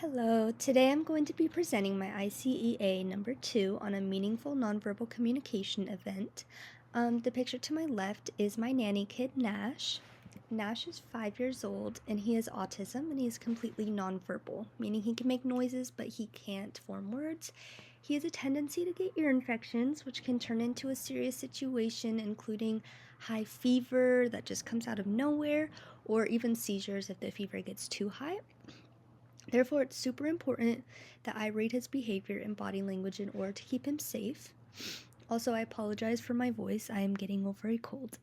Hello, today I'm going to be presenting my ICEA number 2 on a meaningful nonverbal communication event. The picture to my left is my nanny kid, Nash. Nash is 5 years old and he has autism and he is completely nonverbal, meaning he can make noises but he can't form words. He has a tendency to get ear infections, which can turn into a serious situation, including high fever that just comes out of nowhere, or even seizures if the fever gets too high. Therefore, it's super important that I read his behavior and body language in order to keep him safe. Also, I apologize for my voice. I am getting over a cold.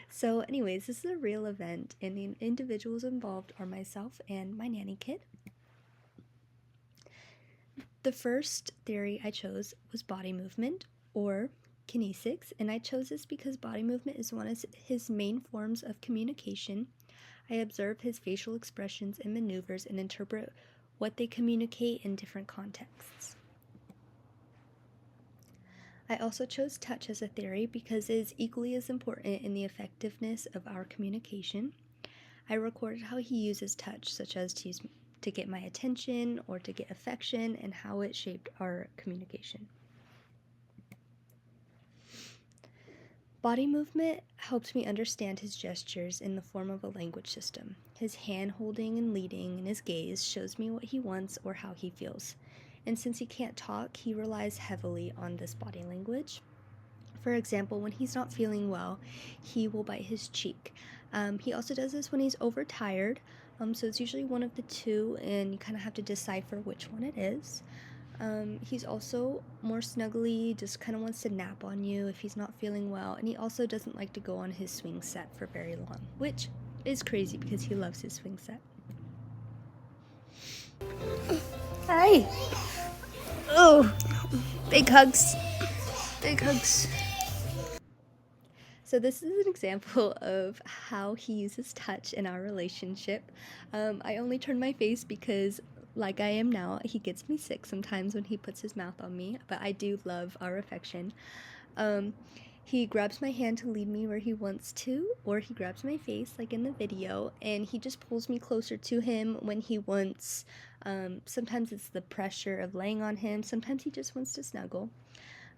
So anyways, this is a real event, and the individuals involved are myself and my nanny kid. The first theory I chose was body movement, or kinesics, and I chose this because body movement is one of his main forms of communication. I observe his facial expressions and maneuvers and interpret what they communicate in different contexts. I also chose touch as a theory because it is equally as important in the effectiveness of our communication. I recorded how he uses touch, such as to get my attention or to get affection, and how it shaped our communication. Body movement helps me understand his gestures in the form of a language system. His hand holding and leading and his gaze shows me what he wants or how he feels. And since he can't talk, he relies heavily on this body language. For example, when he's not feeling well, he will bite his cheek. He also does this when he's overtired, so it's usually one of the two, and you kind of have to decipher which one it is. He's also more snuggly, just kind of wants to nap on you if he's not feeling well, and he also doesn't like to go on his swing set for very long, which is crazy because he loves his swing set. Hi! Oh, big hugs. Big hugs. So this is an example of how he uses touch in our relationship. I only turn my face because, like I am now, he gets me sick sometimes when he puts his mouth on me, but I do love our affection. He grabs my hand to lead me where he wants to, or he grabs my face like in the video, and he just pulls me closer to him when he wants. Sometimes it's the pressure of laying on him, sometimes he just wants to snuggle.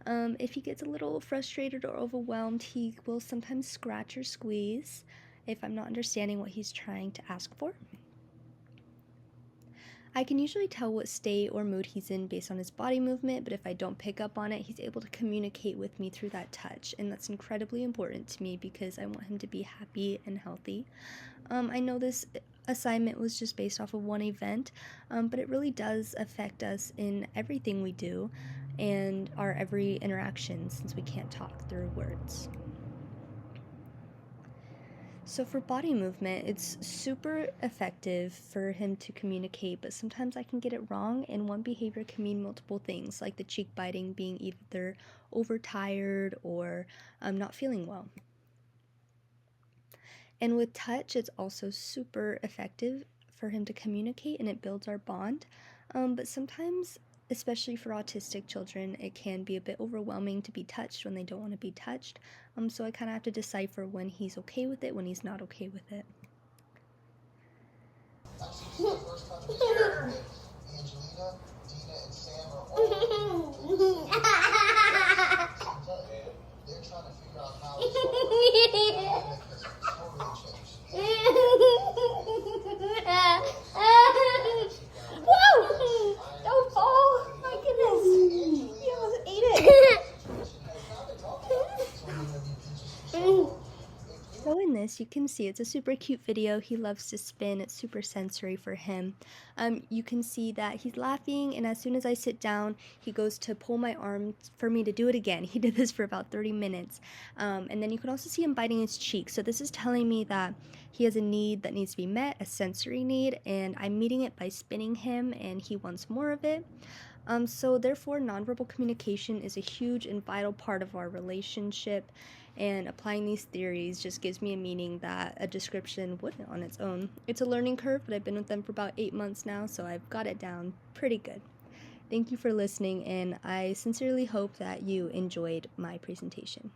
If he gets a little frustrated or overwhelmed, he will sometimes scratch or squeeze if I'm not understanding what he's trying to ask for. I can usually tell what state or mood he's in based on his body movement, but if I don't pick up on it, he's able to communicate with me through that touch, and that's incredibly important to me because I want him to be happy and healthy. I know this assignment was just based off of one event, but it really does affect us in everything we do and our every interaction since we can't talk through words. So for body movement, it's super effective for him to communicate, but sometimes I can get it wrong, and one behavior can mean multiple things, like the cheek biting being either overtired or not feeling well. And with touch, it's also super effective for him to communicate, and it builds our bond. But sometimes, especially for autistic children, it can be a bit overwhelming to be touched when they don't want to be touched. So I kind of have to decipher when he's okay with it, when he's not okay with it. Don't fall! My goodness! You almost ate it! So in this, you can see it's a super cute video. He loves to spin. It's super sensory for him. You can see that he's laughing, and as soon as I sit down, he goes to pull my arm for me to do it again. He did this for about 30 minutes. And then you can also see him biting his cheek. So this is telling me that he has a need that needs to be met, a sensory need, and I'm meeting it by spinning him, and he wants more of it. So therefore, nonverbal communication is a huge and vital part of our relationship, and applying these theories just gives me a meaning that a description wouldn't on its own. It's a learning curve, but I've been with them for about 8 months now, so I've got it down pretty good. Thank you for listening, and I sincerely hope that you enjoyed my presentation.